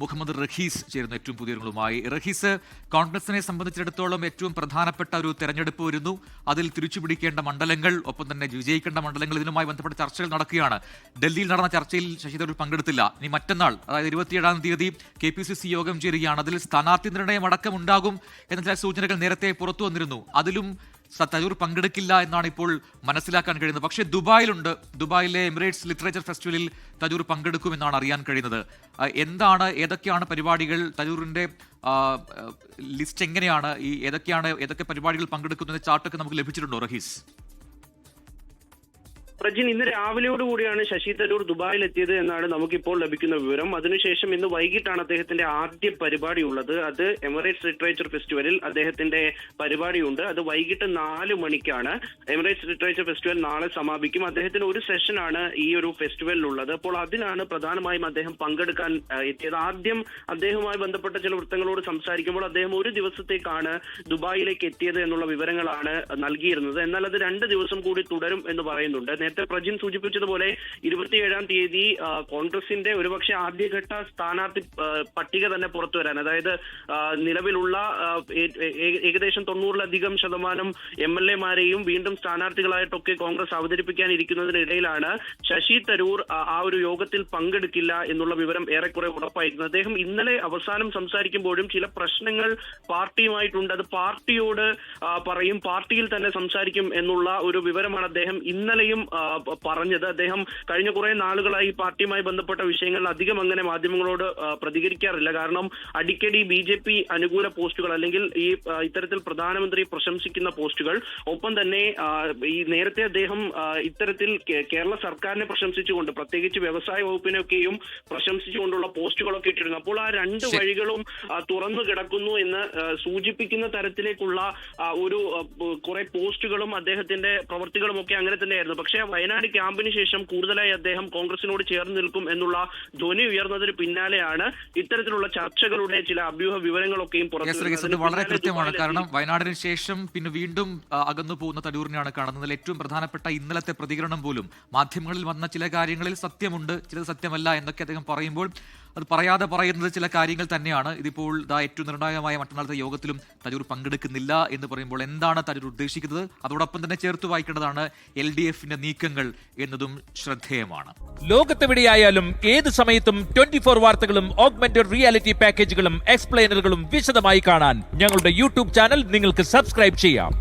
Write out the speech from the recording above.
മുഹമ്മദ് റഹീസ് ചേരുന്നു ഏറ്റവും പുതിയ വിവരങ്ങളുമായി. റഹീസ്, കോൺഗ്രസിനെ സംബന്ധിച്ചിടത്തോളം ഏറ്റവും പ്രധാനപ്പെട്ട ഒരു തെരഞ്ഞെടുപ്പ് വരുന്നു. അതിൽ തിരിച്ചുപിടിക്കേണ്ട മണ്ഡലങ്ങൾ, ഒപ്പം തന്നെ വിജയിക്കേണ്ട മണ്ഡലങ്ങൾ, ഇതിനുമായി ബന്ധപ്പെട്ട ചർച്ചകൾ നടക്കുകയാണ്. ഡൽഹിയിൽ നടന്ന ചർച്ചയിൽ ശശി തരൂർ പങ്കെടുത്തില്ല. ഇനി മറ്റന്നാൾ, അതായത് 27-ാം തീയതി KPCC യോഗം ചേരുകയാണ്. അതിൽ സ്ഥാനാർത്ഥി നിർണയം അടക്കം ഉണ്ടാകും എന്ന ചില സൂചനകൾ നേരത്തെ പുറത്തു വന്നിരുന്നു. അതിലും തരൂർ പങ്കെടുക്കില്ല എന്നാണ് ഇപ്പോൾ മനസ്സിലാക്കാൻ കഴിയുന്നത്. പക്ഷേ ദുബായിലുണ്ട്. ദുബായിലെ എമിറേറ്റ്സ് ലിറ്ററേച്ചർ ഫെസ്റ്റിവലിൽ തരൂർ പങ്കെടുക്കുമെന്നാണ് അറിയാൻ കഴിയുന്നത്. ഏതൊക്കെയാണ് പരിപാടികൾ? തരൂരിന്റെ ലിസ്റ്റ് എങ്ങനെയാണ്? ഏതൊക്കെ പരിപാടികൾ പങ്കെടുക്കുന്ന ചാർട്ടൊക്കെ നമുക്ക് ലഭിച്ചിട്ടുണ്ടോ റഹീസ്? പ്രജിൻ, ഇന്ന് രാവിലെയോടുകൂടിയാണ് ശശി തരൂർ ദുബായിൽ എത്തിയത് എന്നാണ് നമുക്കിപ്പോൾ ലഭിക്കുന്ന വിവരം. അതിനുശേഷം ഇന്ന് വൈകിട്ടാണ് അദ്ദേഹത്തിന്റെ ആദ്യ പരിപാടി ഉള്ളത്. അത് എമിറേറ്റ്സ് ലിറ്ററേച്ചർ ഫെസ്റ്റിവലിൽ അദ്ദേഹത്തിന്റെ പരിപാടിയുണ്ട്. അത് വൈകിട്ട് 4 മണിക്കാണ്. എമിറേറ്റ്സ് ലിറ്ററേച്ചർ ഫെസ്റ്റിവൽ നാളെ സമാപിക്കും. അദ്ദേഹത്തിന് ഒരു സെഷനാണ് ഈ ഒരു ഫെസ്റ്റിവലിലുള്ളത്. അപ്പോൾ അതിനാണ് പ്രധാനമായും അദ്ദേഹം പങ്കെടുക്കാൻ എത്തിയത്. ആദ്യം അദ്ദേഹവുമായി ബന്ധപ്പെട്ട ചില വൃത്തങ്ങളോട് സംസാരിക്കുമ്പോൾ അദ്ദേഹം ഒരു ദിവസത്തേക്കാണ് ദുബായിലേക്ക് എത്തിയത് എന്നുള്ള വിവരങ്ങളാണ് നൽകിയിരുന്നത്. എന്നാൽ അത് 2 ദിവസം കൂടി തുടരും എന്ന് പറയുന്നുണ്ട്. നേരത്തെ പ്രജിൻ സൂചിപ്പിച്ചതുപോലെ 27-ാം തീയതി കോൺഗ്രസിന്റെ ഒരുപക്ഷെ ആദ്യഘട്ട സ്ഥാനാർത്ഥി പട്ടിക തന്നെ പുറത്തു വരാൻ, അതായത് നിലവിലുള്ള ഏകദേശം 90% MLA-മാരെയും വീണ്ടും സ്ഥാനാർത്ഥികളായിട്ടൊക്കെ കോൺഗ്രസ് അവതരിപ്പിക്കാനിരിക്കുന്നതിനിടയിലാണ് ശശി തരൂർ ആ ഒരു യോഗത്തിൽ പങ്കെടുക്കില്ല എന്നുള്ള വിവരം ഏറെക്കുറെ ഉറപ്പായിരിക്കുന്നത്. അദ്ദേഹം ഇന്നലെ അവസാനം സംസാരിക്കുമ്പോഴും ചില പ്രശ്നങ്ങൾ പാർട്ടിയുമായിട്ടുണ്ട്. അത് പാർട്ടിയോട് പറയും, പാർട്ടിയിൽ തന്നെ സംസാരിക്കും എന്നുള്ള ഒരു വിവരമാണ് അദ്ദേഹം ഇന്നലെയും പറഞ്ഞത്. അദ്ദേഹം കഴിഞ്ഞ കുറെ നാളുകളായി പാർട്ടിയുമായി ബന്ധപ്പെട്ട വിഷയങ്ങളിൽ അധികം അങ്ങനെ മാധ്യമങ്ങളോട് പ്രതികരിക്കാറില്ല. കാരണം അടിക്കടി BJP അനുകൂല പോസ്റ്റുകൾ, അല്ലെങ്കിൽ ഇത്തരത്തിൽ പ്രധാനമന്ത്രി പ്രശംസിക്കുന്ന പോസ്റ്റുകൾ, ഒപ്പം തന്നെ ഈ നേരത്തെ അദ്ദേഹം ഇത്തരത്തിൽ കേരള സർക്കാരിനെ പ്രശംസിച്ചുകൊണ്ട്, പ്രത്യേകിച്ച് വ്യവസായ വകുപ്പിനൊക്കെയും പ്രശംസിച്ചുകൊണ്ടുള്ള പോസ്റ്റുകളൊക്കെ ഇട്ടിരുന്നു. അപ്പോൾ ആ 2 വഴികളും തുറന്നു കിടക്കുന്നു എന്ന് സൂചിപ്പിക്കുന്ന തരത്തിലേക്കുള്ള ഒരു കുറെ പോസ്റ്റുകളും അദ്ദേഹത്തിന്റെ പ്രവർത്തികളും ഒക്കെ അങ്ങനെ തന്നെയായിരുന്നു. പക്ഷേ വയനാട് ക്യാമ്പിന് ശേഷം കൂടുതലായി അദ്ദേഹം കോൺഗ്രസിനോട് ചേർന്ന് നിൽക്കും എന്നുള്ള ധ്വനി ഉയർന്നതിന് പിന്നാലെയാണ് ഇത്തരത്തിലുള്ള ചർച്ചകളുടെ ചില അഭ്യൂഹ വിവരങ്ങളൊക്കെയും പുറത്തു. വളരെ കൃത്യമാണ്. കാരണം വയനാടിന് ശേഷം പിന്നെ വീണ്ടും അകന്നു പോകുന്ന തരൂരിനെയാണ് കാണുന്നതിൽ ഏറ്റവും പ്രധാനപ്പെട്ട ഇന്നലത്തെ പ്രതികരണം പോലും മാധ്യമങ്ങളിൽ വന്ന ചില കാര്യങ്ങളിൽ സത്യമുണ്ട്, ചിലത് സത്യമല്ല എന്നൊക്കെ അദ്ദേഹം പറയുമ്പോൾ അത് പറയാതെ പറയുന്നത് ചില കാര്യങ്ങൾ തന്നെയാണ്. ഇതിപ്പോൾ ഏറ്റവും നിർണായകമായ മറ്റന്നാളത്തെ യോഗത്തിലും തരൂർ പങ്കെടുക്കുന്നില്ല എന്ന് പറയുമ്പോൾ എന്താണ് തരൂർ ഉദ്ദേശിക്കുന്നത്? അതോടൊപ്പം തന്നെ ചേർത്ത് വായിക്കേണ്ടതാണ് LDFന്റെ നീക്കങ്ങൾ എന്നതും ശ്രദ്ധേയമാണ്. ലോകത്തെവിടെയായാലും ഏത് സമയത്തും 24 വാർത്തകളും ഓഗ്മെന്റഡ് റിയാലിറ്റി പാക്കേജുകളും എക്സ്പ്ലെയിനറുകളും വിശദമായി കാണാൻ ഞങ്ങളുടെ YouTube ചാനൽ നിങ്ങൾക്ക് സബ്സ്ക്രൈബ് ചെയ്യാം.